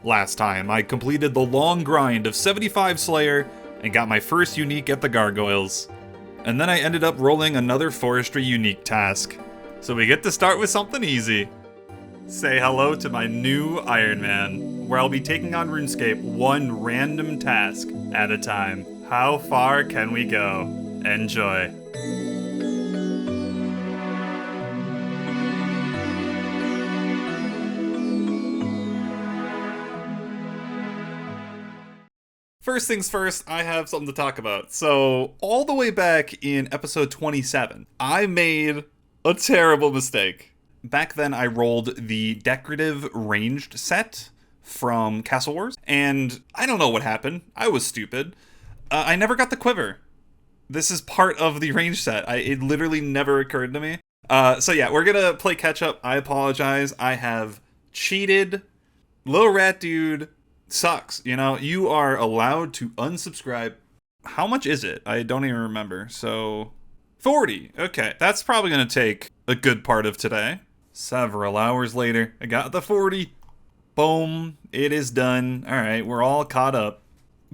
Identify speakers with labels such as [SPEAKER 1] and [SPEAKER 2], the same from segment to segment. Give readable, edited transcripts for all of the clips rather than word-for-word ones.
[SPEAKER 1] last time. I completed the long grind of 75 Slayer and got my first unique at the Gargoyles. And then I ended up rolling another forestry unique task. So we get to start with something easy. Say hello to my new Iron Man, where I'll be taking on RuneScape one random task at a time. How far can we go? Enjoy. First things first, I have something to talk about. So, all the way back in episode 27, I made a terrible mistake. Back then, I rolled the decorative ranged set from Castle Wars, and I don't know what happened. I was stupid. I never got the quiver. This is part of the range set. It literally never occurred to me. So yeah, we're gonna play catch up. I apologize. I have cheated. Little Rat Dude sucks. You know, you are allowed to unsubscribe. How much is it? I don't even remember. So 40. Okay, that's probably gonna take a good part of today. Several hours later, I got the 40. Boom. It is done. All right, we're all caught up.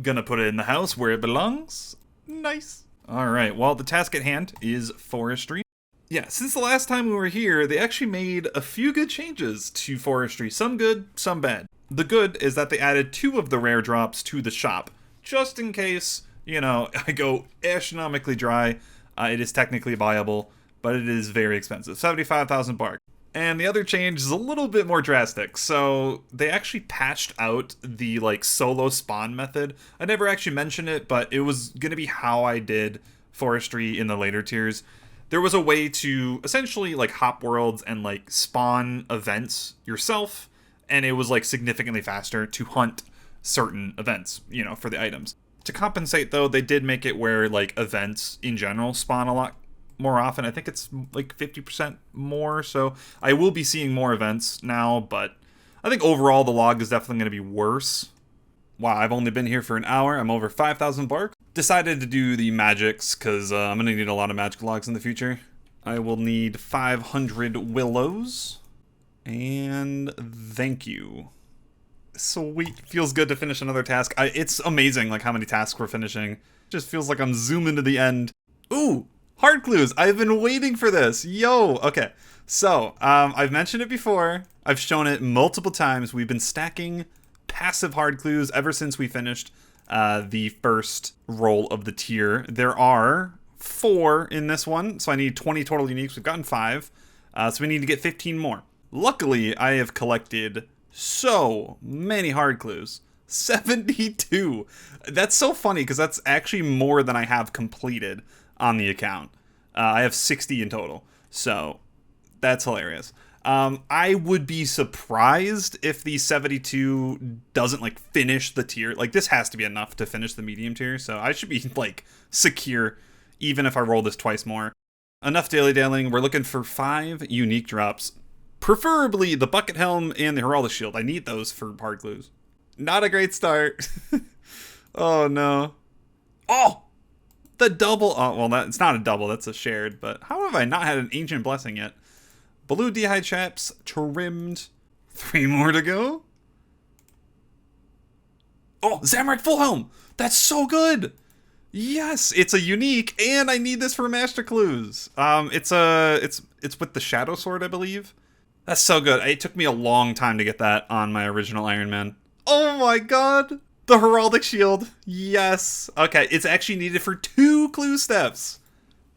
[SPEAKER 1] Gonna put it in the house where it belongs. Nice. All right, well, the task at hand is forestry. Yeah, since the last time we were here, they actually made a few good changes to forestry. Some good, some bad. The good is that they added 2 of the rare drops to the shop, just in case, you know, I go astronomically dry. It is technically viable, but it is very expensive. 75,000 bark. And the other change is a little bit more drastic. So they actually patched out the solo spawn method. I never actually mentioned it, but it was going to be how I did forestry in the later tiers. There was a way to essentially hop worlds and spawn events yourself. And it was significantly faster to hunt certain events, you know, for the items. To compensate though, they did make it where events in general spawn a lot more often. I think it's 50% more, so I will be seeing more events now, but I think overall the log is definitely going to be worse. Wow, I've only been here for an hour. I'm over 5,000 bark. Decided to do the magics, because I'm going to need a lot of magic logs in the future. I will need 500 willows. And thank you. Sweet. Feels good to finish another task. It's amazing how many tasks we're finishing. Just feels like I'm zooming to the end. Ooh! Hard clues. I've been waiting for this. Yo. Okay. So, I've mentioned it before. I've shown it multiple times. We've been stacking passive hard clues ever since we finished the first roll of the tier. There are 4 in this one, so I need 20 total uniques. We've gotten 5, so we need to get 15 more. Luckily, I have collected so many hard clues. 72. That's so funny because that's actually more than I have completed on the account. I have 60 in total, so that's hilarious. I would be surprised if the 72 doesn't finish the tier. This has to be enough to finish the medium tier, so I should be secure even if I roll this twice more. Enough daily-dailing. We're looking for 5 unique drops, preferably the bucket helm and the heraldic shield. I need those for hard clues. Not a great start. Oh no. Oh! The double. Oh, well, it's not a double. That's a shared. But how have I not had an ancient blessing yet? Blue D'hide chaps trimmed. 3 more to go. Oh, Zamorak full helm. That's so good. Yes, it's a unique, and I need this for master clues. It's with the shadow sword, I believe. That's so good. It took me a long time to get that on my original Iron Man. Oh my god. The heraldic shield. Yes. Okay, it's actually needed for 2 clue steps.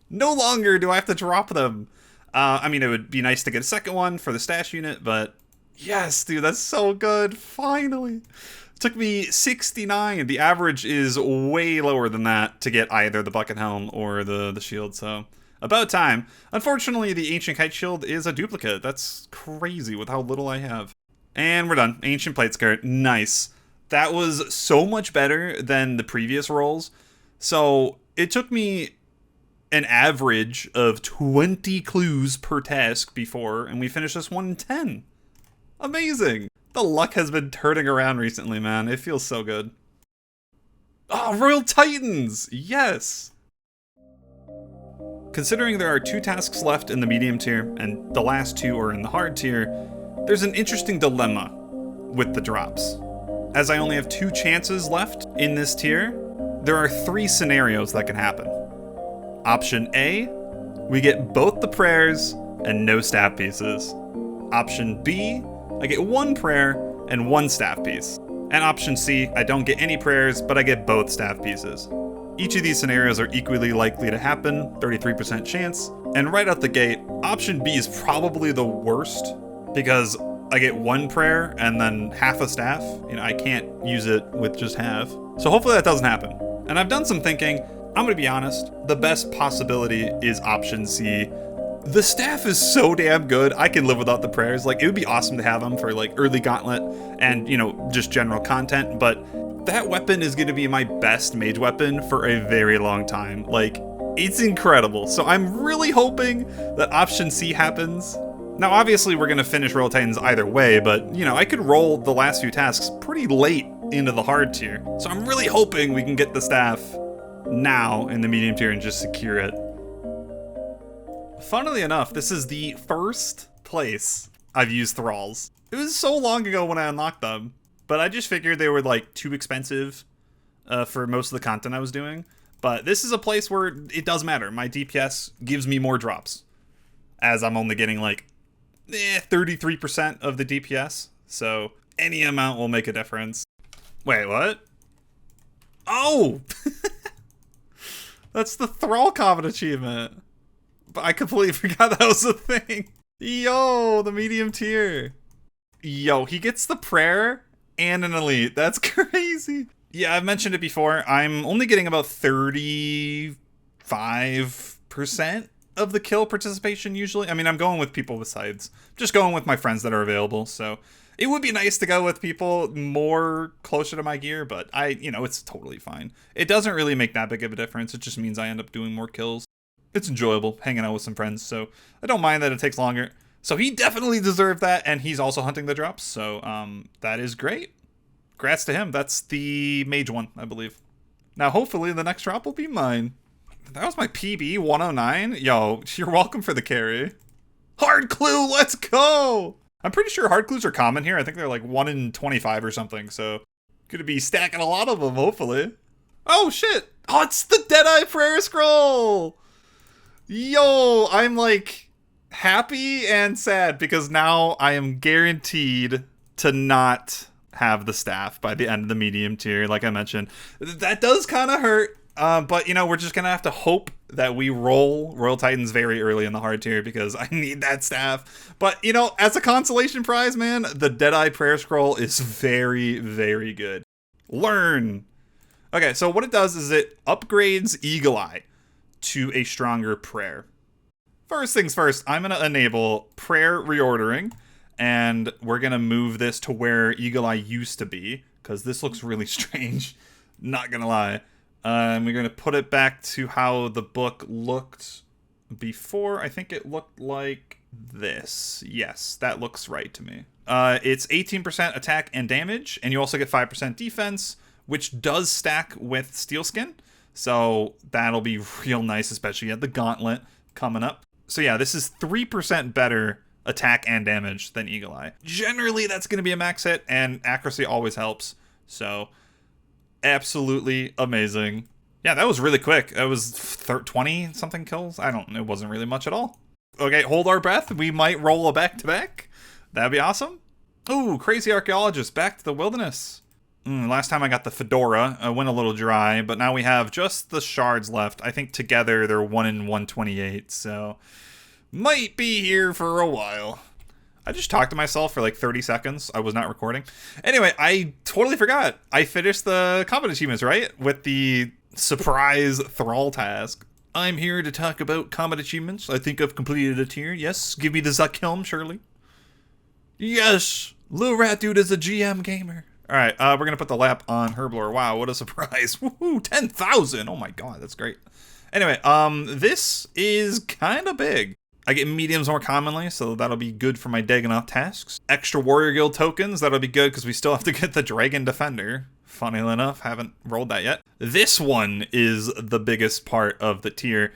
[SPEAKER 1] No longer do I have to drop them. I mean, it would be nice to get a second one for the stash unit, but yes, dude, that's so good. Finally. It took me 69. The average is way lower than that to get either the bucket helm or the shield, so about time. Unfortunately, the ancient kite shield is a duplicate. That's crazy with how little I have. And we're done. Ancient plate skirt. Nice. That was so much better than the previous rolls. So it took me an average of 20 clues per task before, and we finished this one in 10. Amazing. The luck has been turning around recently, man. It feels so good. Oh, Royal Titans! Yes! Considering there are 2 tasks left in the medium tier, and the last 2 are in the hard tier, there's an interesting dilemma with the drops. as I only have 2 chances left in this tier, there are 3 scenarios that can happen. Option A, we get both the prayers and no staff pieces. Option B, I get 1 prayer and 1 staff piece. And option C, I don't get any prayers, but I get both staff pieces. Each of these scenarios are equally likely to happen, 33% chance. And right out the gate, option B is probably the worst, because I get 1 prayer and then half a staff. You know, I can't use it with just half. So hopefully that doesn't happen. And I've done some thinking. I'm gonna be honest, the best possibility is option C. The staff is so damn good, I can live without the prayers. Like, it would be awesome to have them for like early gauntlet and, you know, just general content, but that weapon is gonna be my best mage weapon for a very long time. Like, it's incredible. So I'm really hoping that option C happens. Now, obviously we're gonna finish Royal Titans either way, but you know, I could roll the last few tasks pretty late into the hard tier. So I'm really hoping we can get the staff now in the medium tier and just secure it. Funnily enough, this is the first place I've used thralls. It was so long ago when I unlocked them, but I just figured they were like too expensive for most of the content I was doing. But this is a place where it does matter. My DPS gives me more drops, as I'm only getting like 33% of the DPS. So any amount will make a difference. Wait, what? Oh! That's the Thrall Comet achievement. But I completely forgot that was a thing. Yo, the medium tier. Yo, he gets the prayer and an elite. That's crazy. Yeah, I've mentioned it before. I'm only getting about 35% of the kill participation usually. I mean, I'm going with people besides. Just going with my friends that are available. So it would be nice to go with people more closer to my gear, but you know, it's totally fine. It doesn't really make that big of a difference. It just means I end up doing more kills. It's enjoyable hanging out with some friends, so I don't mind that it takes longer. So he definitely deserved that, and he's also hunting the drops, so that is great. Congrats to him. That's the mage one, I believe. Now, hopefully, the next drop will be mine. That was my PB, 109. Yo, you're welcome for the carry. Hard clue, let's go! I'm pretty sure hard clues are common here. I think they're like 1 in 25 or something, so gonna be stacking a lot of them, hopefully. Oh, shit! Oh, it's the Deadeye Prayer Scroll! Yo, I'm like happy and sad because now I am guaranteed to not have the staff by the end of the medium tier, like I mentioned. That does kind of hurt, but you know, we're just gonna have to hope that we roll Royal Titans very early in the hard tier because I need that staff. But you know, as a consolation prize, man, the Deadeye Prayer Scroll is very, very good. Learn. Okay, so what it does is it upgrades Eagle Eye to a stronger prayer. First things first, I'm going to enable prayer reordering, and we're going to move this to where Eagle Eye used to be, because this looks really strange, not going to lie. We're going to put it back to how the book looked before. I think it looked like this. Yes, that looks right to me. It's 18% attack and damage, and you also get 5% defense, which does stack with Steel Skin. So that'll be real nice, especially at the gauntlet coming up. So yeah, this is 3% better attack and damage than Eagle Eye. Generally, that's going to be a max hit, and accuracy always helps. So absolutely amazing. Yeah, that was really quick. That was 20-something kills. It wasn't really much at all. Okay, hold our breath. We might roll a back-to-back. That'd be awesome. Ooh, Crazy Archaeologist, back to the wilderness. Last time I got the Fedora, I went a little dry, but now we have just the shards left. I think together they're 1 in 128, so might be here for a while. I just talked to myself for like 30 seconds. I was not recording. Anyway, I totally forgot. I finished the combat achievements, right? With the surprise thrall task. I'm here to talk about combat achievements. I think I've completed a tier. Yes, give me the Zuck surely. Yes, Lil Rat Dude is a GM gamer. All right, we're going to put the lap on Herblore. Wow, what a surprise. Woohoo, 10,000. Oh my god, that's great. Anyway, this is kind of big. I get mediums more commonly, so that'll be good for my Dagonoth tasks. Extra Warrior Guild tokens, that'll be good because we still have to get the Dragon Defender. Funnily enough, haven't rolled that yet. This one is the biggest part of the tier.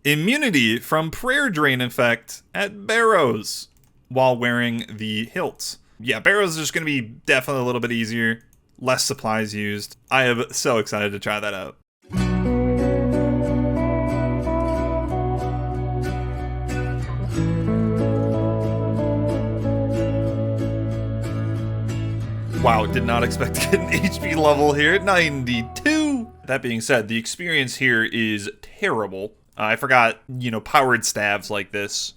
[SPEAKER 1] Immunity from Prayer Drain effect at Barrows while wearing the hilts. Yeah, Barrows is just going to be definitely a little bit easier. less supplies used. I am so excited to try that out. Wow, did not expect to get an HP level here at 92. That being said, the experience here is terrible. I forgot, powered stabs like this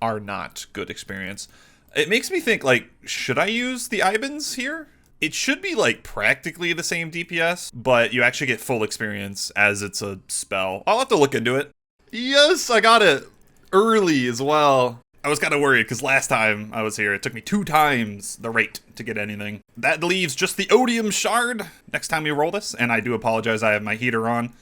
[SPEAKER 1] are not good experience. It makes me think, like, should I use the Ibans here? It should be, like, practically the same DPS, but you actually get full experience as it's a spell. I'll have to look into it. Yes, I got it early as well. I was kind of worried because last time I was here, it took me 2 times the rate to get anything. That leaves just the Odium Shard next time we roll this, and I do apologize, I have my heater on.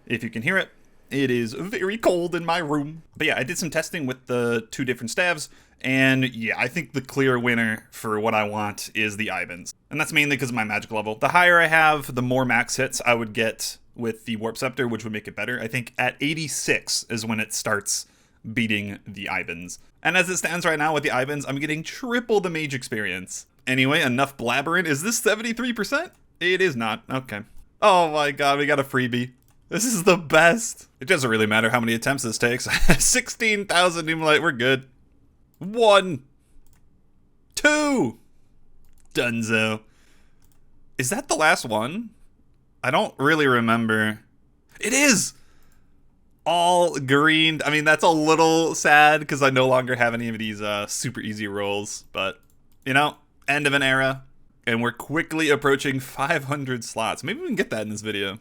[SPEAKER 1] If you can hear it, it is very cold in my room. But yeah, I did some testing with the 2 different staves, and yeah, I think the clear winner for what I want is the Ibans. And that's mainly because of my magic level. The higher I have, the more max hits I would get with the Warp Scepter, which would make it better. I think at 86 is when it starts beating the Ibans. And as it stands right now with the Ibans, I'm getting triple the mage experience. Anyway, enough blabbering. Is this 73%? It is not. Okay. Oh my god, we got a freebie. This is the best. It doesn't really matter how many attempts this takes. 16,000 Nooblet, we're good. 1. 2. Dunzo. Is that the last one? I don't really remember. It is! All green. I mean, that's a little sad because I no longer have any of these super easy rolls. But, end of an era. And we're quickly approaching 500 slots. Maybe we can get that in this video.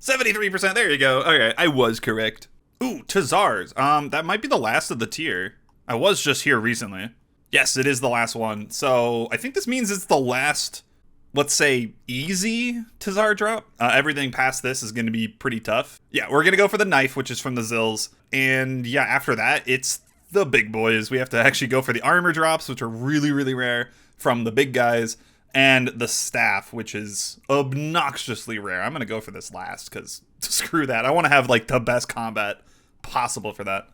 [SPEAKER 1] 73%, there you go. Okay, I was correct. Ooh, Tazars. That might be the last of the tier. I was just here recently. Yes, it is the last one. So, I think this means it's the last, let's say, easy Tazar drop. Everything past this is going to be pretty tough. Yeah, we're going to go for the knife, which is from the Zills. And yeah, after that, it's the big boys. We have to actually go for the armor drops, which are really, really rare from the big guys. And the staff, which is obnoxiously rare. I'm going to go for this last, because screw that. I want to have, like, the best combat possible for that.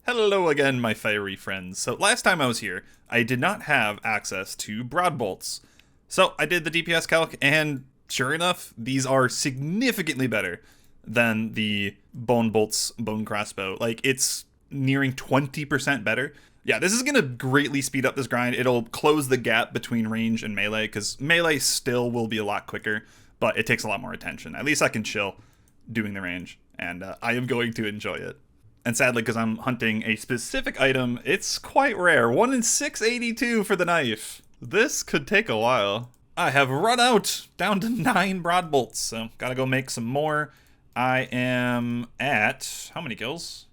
[SPEAKER 1] Hello again, my fiery friends. So last time I was here, I did not have access to broad bolts. So I did the DPS calc, and sure enough, these are significantly better than the bone bolts bone crossbow. Like, it's nearing 20% better. Yeah, this is going to greatly speed up this grind. It'll close the gap between range and melee, because melee still will be a lot quicker, but it takes a lot more attention. At least I can chill doing the range, and I am going to enjoy it. And sadly, because I'm hunting a specific item, it's quite rare. 1 in 682 for the knife. This could take a while. I have run out, down to 9 broad bolts, so gotta go make some more. I am at, how many kills?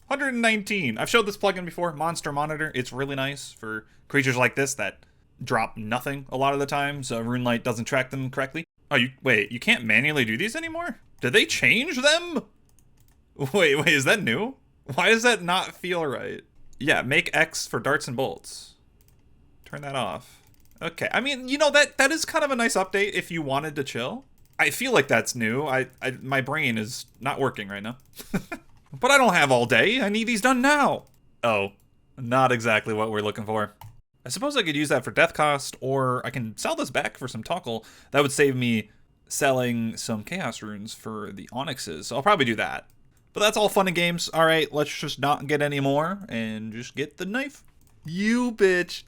[SPEAKER 1] 119. I've showed this plugin before, Monster Monitor. It's really nice for creatures like this that drop nothing a lot of the time, so RuneLight doesn't track them correctly. Oh, wait, you can't manually do these anymore? Did they change them? Wait, is that new? Why does that not feel right? Yeah, make X for darts and bolts. Turn that off. Okay, I mean, that is kind of a nice update if you wanted to chill. I feel like that's new. My brain is not working right now. But I don't have all day. I need these done now. Oh, not exactly what we're looking for. I suppose I could use that for death cost, or I can sell this back for some Tokkul. That would save me selling some chaos runes for the onyxes. So I'll probably do that. But that's all fun and games. All right, let's just not get any more and just get the knife. You bitch.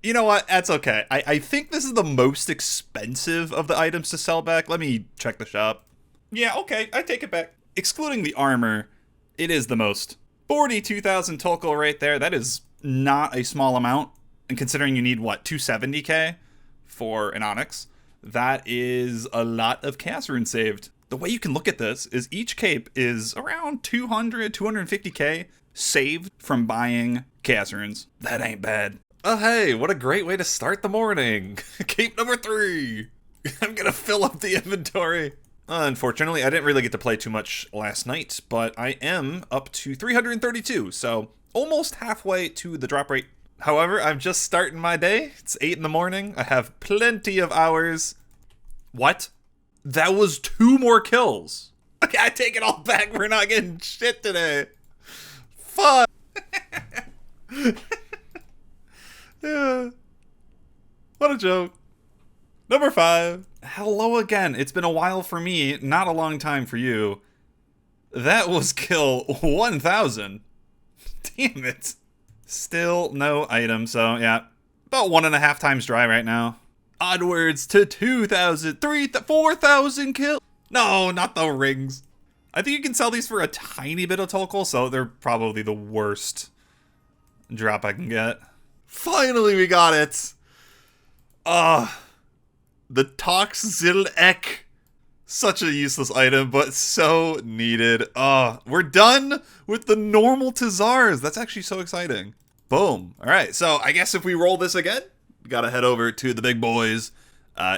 [SPEAKER 1] You know what? That's okay. I think this is the most expensive of the items to sell back. Let me check the shop. Yeah, okay. I take it back. Excluding the armor, it is the most. 42,000 Tokkul right there. That is not a small amount. And considering you need, what, 270k for an onyx, that is a lot of chaos runes saved. The way you can look at this is each cape is around 200, 250k saved from buying chaos runes. That ain't bad. Oh, hey, what a great way to start the morning. Cape number 3. I'm gonna fill up the inventory. Unfortunately, I didn't really get to play too much last night, but I am up to 332, so almost halfway to the drop rate. However, I'm just starting my day. It's 8 in the morning. I have plenty of hours. What? That was 2 more kills. Okay, I take it all back. We're not getting shit today. Fuck. Yeah. What a joke. Number 5. Hello again. It's been a while for me, not a long time for you. That was kill 1,000. Damn it. Still no item, so yeah. About 1.5 times dry right now. Onwards to 2,000, 3,000, 4,000 kills. No, not the rings. I think you can sell these for a tiny bit of total, so they're probably the worst drop I can get. Finally, we got it. The Toxzil-Ek. Such a useless item, but so needed. We're done with the normal Tazars. That's actually so exciting. Boom. All right, so I guess if we roll this again, we gotta head over to the big boys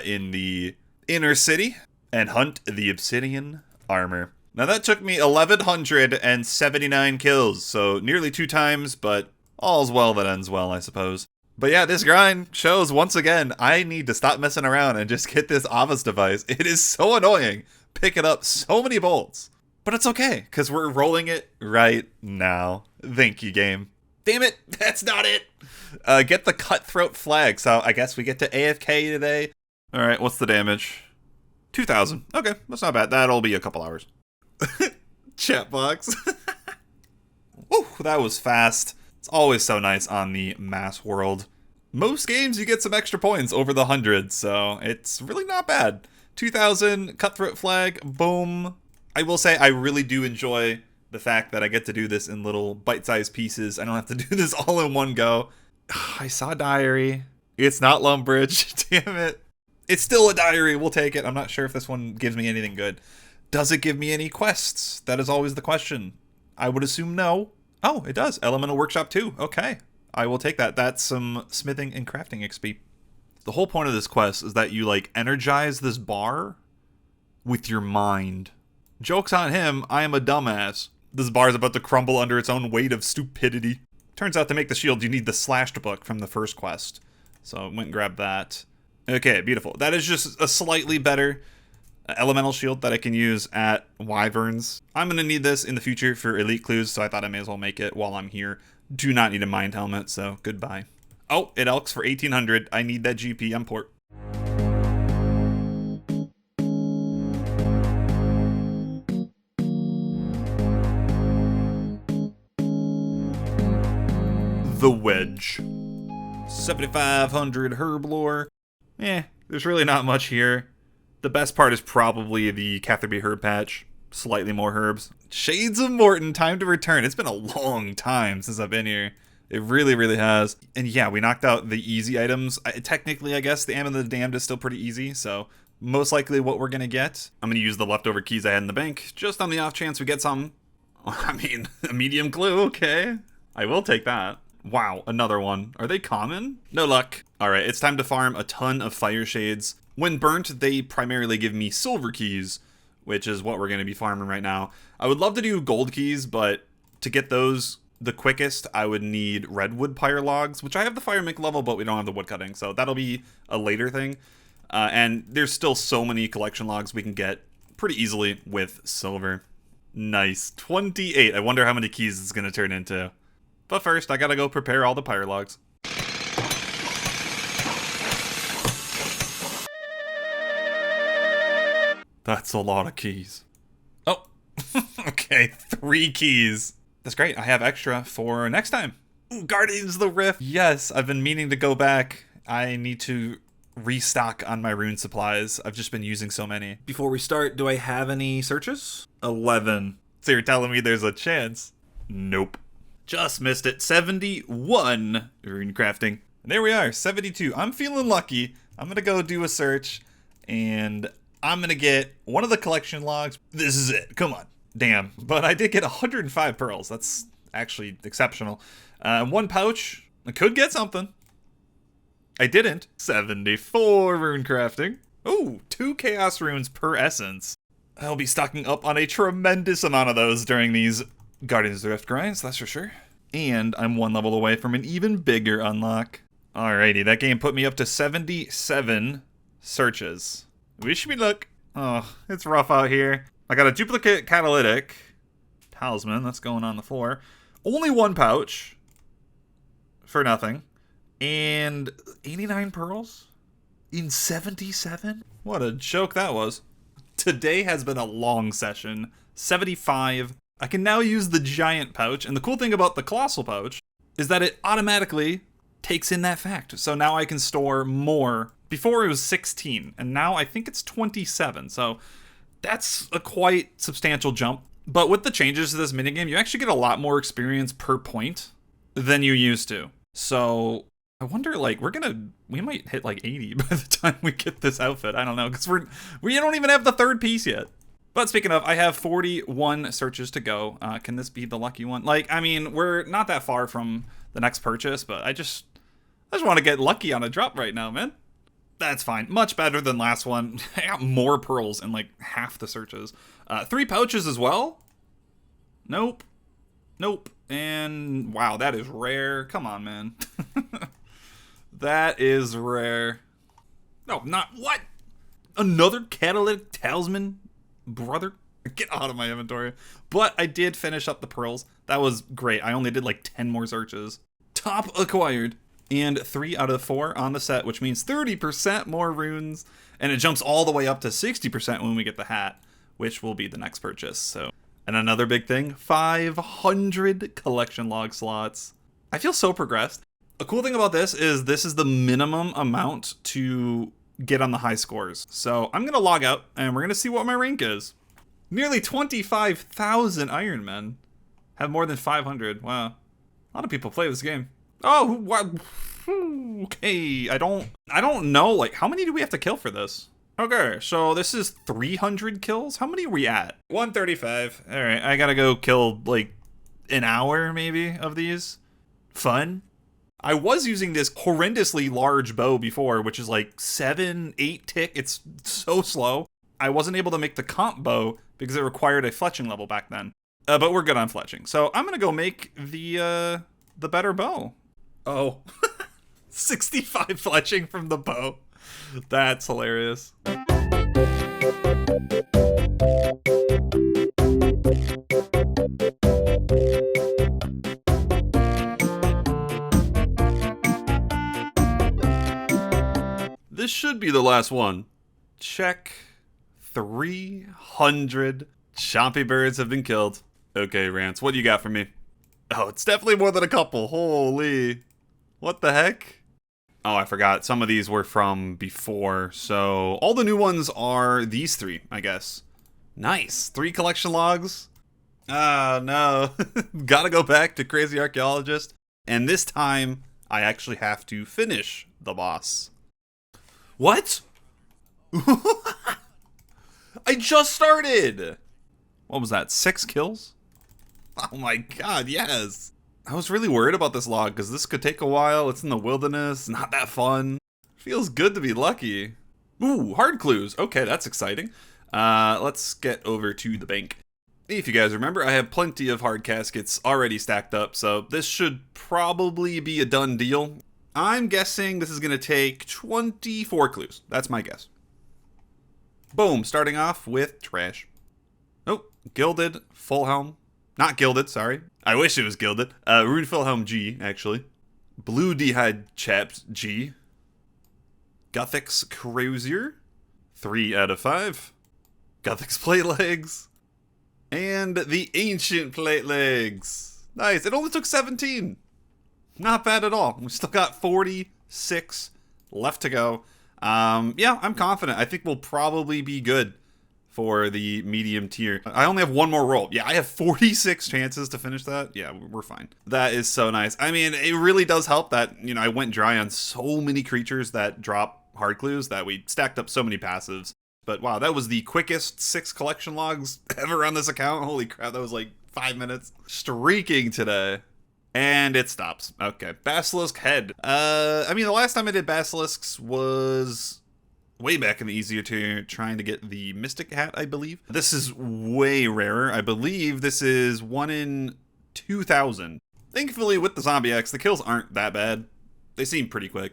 [SPEAKER 1] in the inner city and hunt the obsidian armor. Now that took me 1,179 kills, so nearly 2 times, but all's well that ends well, I suppose. But yeah, this grind shows once again, I need to stop messing around and just get this Avas device. It is so annoying picking up so many bolts. But it's okay, because we're rolling it right now. Thank you, game. Damn it, that's not it. Get the cutthroat flag, so I guess we get to AFK today. Alright, what's the damage? 2,000. Okay, that's not bad. That'll be a couple hours. Chat box. Woo, that was fast. It's always so nice on the mass world. Most games you get some extra points over the 100, so it's really not bad. 2,000, cutthroat flag, boom. I will say I really do enjoy the fact that I get to do this in little bite-sized pieces. I don't have to do this all in one go. I saw a diary. It's not Lumbridge, damn it. It's still a diary, we'll take it. I'm not sure if this one gives me anything good. Does it give me any quests? That is always the question. I would assume no. Oh, it does. Elemental Workshop 2. Okay. I will take that. That's some smithing and crafting XP. The whole point of this quest is that you, like, energize this bar with your mind. Joke's on him. I am a dumbass. This bar is about to crumble under its own weight of stupidity. Turns out to make the shield, you need the slashed book from the first quest. So I went and grabbed that. Okay, beautiful. That is just a slightly better elemental shield that I can use at Wyverns. I'm going to need this in the future for elite clues, so I thought I may as well make it while I'm here. Do not need a mind helmet, so goodbye. Oh, it elks for 1,800. I need that GP import. The Wedge. 7,500 herb lore. There's really not much here. The best part is probably the Catherby herb patch. Slightly more herbs. Shades of Morton, time to return. It's been a long time since I've been here. It really, really has. And yeah, we knocked out the easy items. Technically, I guess the Am of the Damned is still pretty easy, so most likely what we're gonna get. I'm gonna use the leftover keys I had in the bank, just on the off chance we get some. I mean, a medium clue, okay. I will take that. Wow, another one. Are they common? No luck. Alright, it's time to farm a ton of fire shades. When burnt, they primarily give me silver keys, which is what we're going to be farming right now. I would love to do gold keys, but to get those the quickest, I would need redwood pyre logs, which I have the fire make level, but we don't have the wood cutting, so that'll be a later thing. And there's still so many collection logs we can get pretty easily with silver. Nice. 28. I wonder how many keys it's going to turn into. But first, I gotta go prepare all the pyre logs. That's a lot of keys. Oh, okay, 3 keys. That's great, I have extra for next time. Ooh, Guardians of the Rift. Yes, I've been meaning to go back. I need to restock on my rune supplies. I've just been using so many. Before we start, do I have any searches? 11. So you're telling me there's a chance? Nope. Just missed it. 71 rune crafting. And there we are, 72. I'm feeling lucky. I'm gonna go do a search, and I'm gonna get one of the collection logs. This is it. Come on. Damn. But I did get 105 pearls. That's actually exceptional. 1 pouch. I could get something. I didn't. 74 rune crafting. Ooh, 2 chaos runes per essence. I'll be stocking up on a tremendous amount of those during these Guardians of the Rift grinds, that's for sure. And I'm 1 level away from an even bigger unlock. Alrighty, that game put me up to 77 searches. Wish me luck. Oh, it's rough out here. I got a duplicate catalytic talisman that's going on the floor. Only 1 pouch for nothing. And 89 pearls? in 77? What a joke that was. Today has been a long session. 75. I can now use the giant pouch, and the cool thing about the colossal pouch is that it automatically takes in that fact. So now I can store more. Before it was 16, and now I think it's 27. So that's a quite substantial jump. But with the changes to this minigame, you actually get a lot more experience per point than you used to. So I wonder, like, we might hit like 80 by the time we get this outfit. I don't know, because we don't even have the third piece yet. But speaking of, I have 41 searches to go. Can this be the lucky one? Like, I mean, we're not that far from the next purchase, but I just want to get lucky on a drop right now, man. That's fine. Much better than last one. I got more pearls in like half the searches. 3 pouches as well? Nope. Nope. And wow, that is rare. Come on, man. That is rare. No, not what? Another catalytic talisman? Brother? Get out of my inventory. But I did finish up the pearls. That was great. I only did like 10 more searches. Top acquired. And 3 out of 4 on the set, which means 30% more runes. And it jumps all the way up to 60% when we get the hat, which will be the next purchase. So, and another big thing, 500 collection log slots. I feel so progressed. A cool thing about this is the minimum amount to get on the high scores. So I'm going to log out and we're going to see what my rank is. Nearly 25,000 Iron Men. Have more than 500. Wow. A lot of people play this game. Oh, what? Okay. I don't know. Like, how many do we have to kill for this? Okay, so this is 300 kills. How many are we at? 135. All right, I gotta go kill like an hour maybe of these. Fun. I was using this horrendously large bow before, which is like 7-8 tick. It's so slow. I wasn't able to make the comp bow because it required a fletching level back then. But we're good on fletching. So I'm gonna go make the better bow. Oh, 65 fletching from the bow. That's hilarious. This should be the last one. Check. 300 chompy birds have been killed. Okay, Rance, what do you got for me? Oh, it's definitely more than a couple. Holy. What the heck? Oh, I forgot. Some of these were from before. So all the new ones are these 3, I guess. Nice. 3 collection logs. Oh, no. Gotta go back to Crazy Archaeologist. And this time, I actually have to finish the boss. What? I just started. What was that? 6 kills? Oh my god, yes. I was really worried about this log because this could take a while. It's in the wilderness. Not that fun. Feels good to be lucky. Ooh, hard clues. Okay, that's exciting. Let's get over to the bank. If you guys remember, I have plenty of hard caskets already stacked up, so this should probably be a done deal. I'm guessing this is going to take 24 clues. That's my guess. Boom, starting off with trash. Oh, gilded, full helm. Not gilded, sorry. I wish it was gilded. Rune Fulhelm G, actually. Blue D'hide Chaps G. Guthix Cruiser. 3 out of 5. Guthix Plate Legs. And the Ancient Plate Legs. Nice. It only took 17. Not bad at all. We still got 46 left to go. Yeah, I'm confident. I think we'll probably be good for the medium tier. I only have 1 more roll. Yeah, I have 46 chances to finish that. Yeah, we're fine. That is so nice. I mean, it really does help that, you know, I went dry on so many creatures that drop hard clues that we stacked up so many passives. But wow, that was the quickest 6 collection logs ever on this account. Holy crap, that was like 5 minutes. Streaking today. And it stops. Okay, Basilisk Head. I mean, the last time I did Basilisks was way back in the easier tier, trying to get the Mystic Hat, I believe. This is way rarer. I believe this is 1 in 2,000. Thankfully, with the Zombie X, the kills aren't that bad. They seem pretty quick.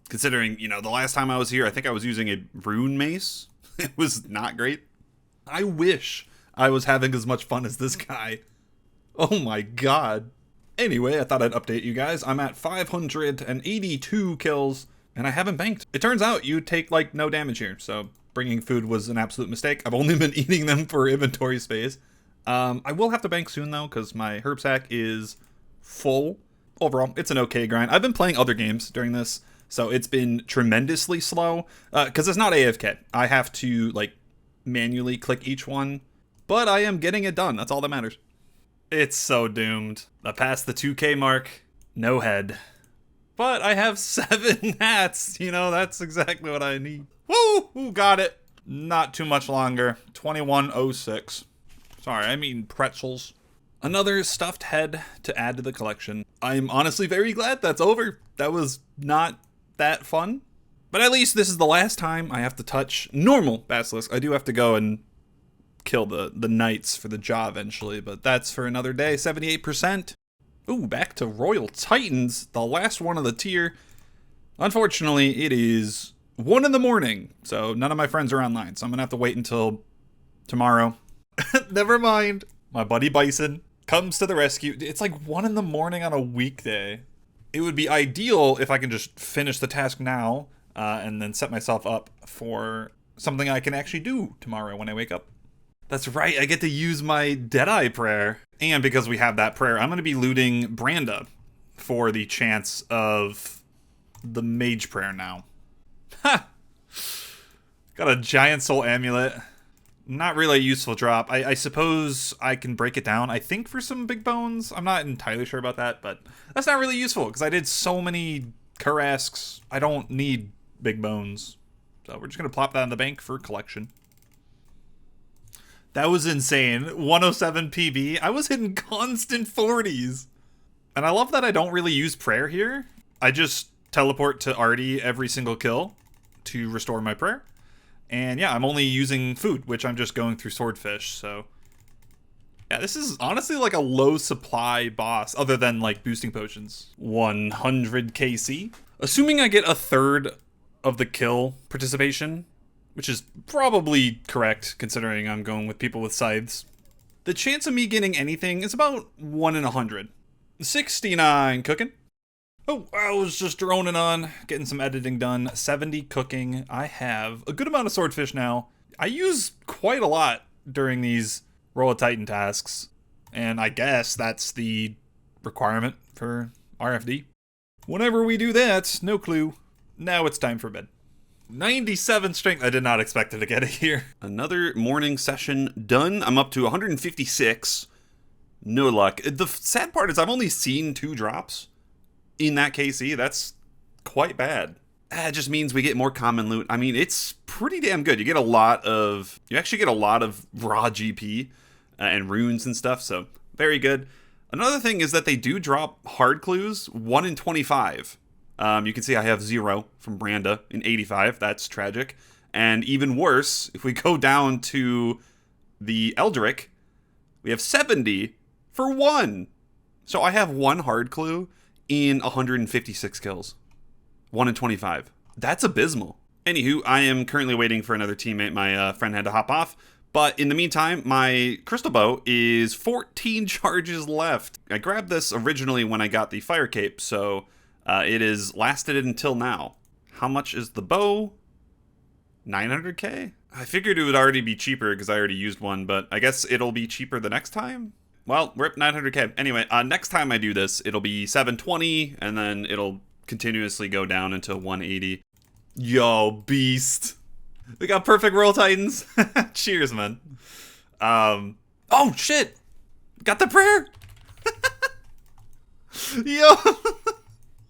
[SPEAKER 1] Considering, you know, the last time I was here, I think I was using a Rune Mace. It was not great. I wish I was having as much fun as this guy. Oh my god. Anyway, I thought I'd update you guys. I'm at 582 kills, And I haven't banked. It turns out you take like no damage here, so bringing food was an absolute mistake. I've only been eating them for inventory space. I will have to bank soon though, because my herb sack is full. Overall, it's an okay grind. I've been playing other games during this, so it's been tremendously slow, because it's not AFK. I have to like manually click each one, but I am getting it done. That's all that matters. It's so doomed. I passed the 2K mark. No head. But I have 7 hats. You know, that's exactly what I need. Woo! Got it. Not too much longer. 2106. Sorry, I mean pretzels. Another stuffed head to add to the collection. I'm honestly very glad that's over. That was not that fun. But at least this is the last time I have to touch normal basilisk. I do have to go and kill the knights for the jaw eventually, but that's for another day. 78%. Ooh, back to Royal Titans, the last one of the tier. Unfortunately, it is 1 in the morning, so none of my friends are online, so I'm gonna have to wait until tomorrow. Never mind. My buddy Bison comes to the rescue. It's like 1 in the morning on a weekday. It would be ideal if I can just finish the task now, and then set myself up for something I can actually do tomorrow when I wake up. That's right, I get to use my Deadeye prayer. And because we have that prayer, I'm going to be looting Branda for the chance of the mage prayer now. Ha! Got a giant soul amulet. Not really a useful drop. I suppose I can break it down, I think, for some big bones. I'm not entirely sure about that, but that's not really useful because I did so many Karasks. I don't need big bones. So we're just going to plop that in the bank for collection. That was insane. 107 PB. I was hitting constant 40s. And I love that I don't really use prayer here. I just teleport to Artie every single kill to restore my prayer. And yeah, I'm only using food, which I'm just going through swordfish, so... Yeah, this is honestly like a low supply boss, other than like boosting potions. 100 KC. Assuming I get a third of the kill participation, which is probably correct, considering I'm going with people with scythes. The chance of me getting anything is about 1 in 100. 69 cooking. Oh, I was just droning on, getting some editing done. 70 cooking. I have a good amount of swordfish now. I use quite a lot during these Roll a Titan tasks, and I guess that's the requirement for RFD. Whenever we do that, no clue. Now it's time for bed. 97 strength. I did not expect it to get it here. Another morning session done. I'm up to 156. No luck. The sad part is I've only seen 2 drops in that KC. That's quite bad. It just means we get more common loot. I mean, it's pretty damn good. You actually get a lot of raw GP and runes and stuff, so very good. Another thing is that they do drop hard clues, 1 in 25. You can see I have 0 from Branda in 85. That's tragic. And even worse, if we go down to the Eldrick, we have 70 for 1. So I have 1 hard clue in 156 kills. 1 in 25. That's abysmal. Anywho, I am currently waiting for another teammate. My friend had to hop off. But in the meantime, my crystal bow is 14 charges left. I grabbed this originally when I got the fire cape, so... it has lasted until now. How much is the bow? 900k? I figured it would already be cheaper because I already used one, but I guess it'll be cheaper the next time? Well, rip 900k. Anyway, next time I do this, it'll be 720, and then it'll continuously go down until 180. Yo, beast. We got perfect Royal Titans. Cheers, man. Oh, shit. Got the prayer. Yo.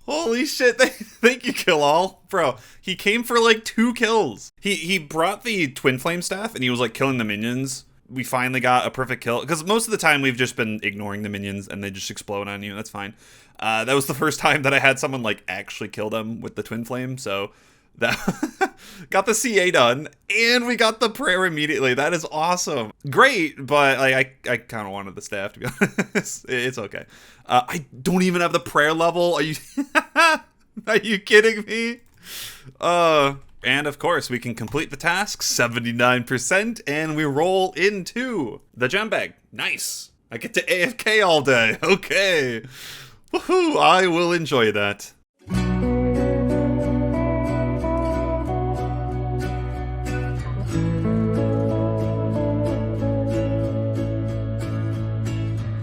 [SPEAKER 1] Holy shit, thank you, Kill All. Bro, he came for like 2 kills. He brought the Twin Flame Staff and he was like killing the minions. We finally got a perfect kill. Because most of the time we've just been ignoring the minions and they just explode on you. That's fine. That was the first time that I had someone like actually kill them with the Twin Flame. So that got the CA done and we got the prayer immediately. That is awesome. Great, but like I kind of wanted the staff, to be honest. It's okay. I don't even have the prayer level. Are you are you kidding me? And of course we can complete the task, 79%, and we roll into the gem bag. Nice. I get to AFK all day. Okay. Woohoo, I will enjoy that.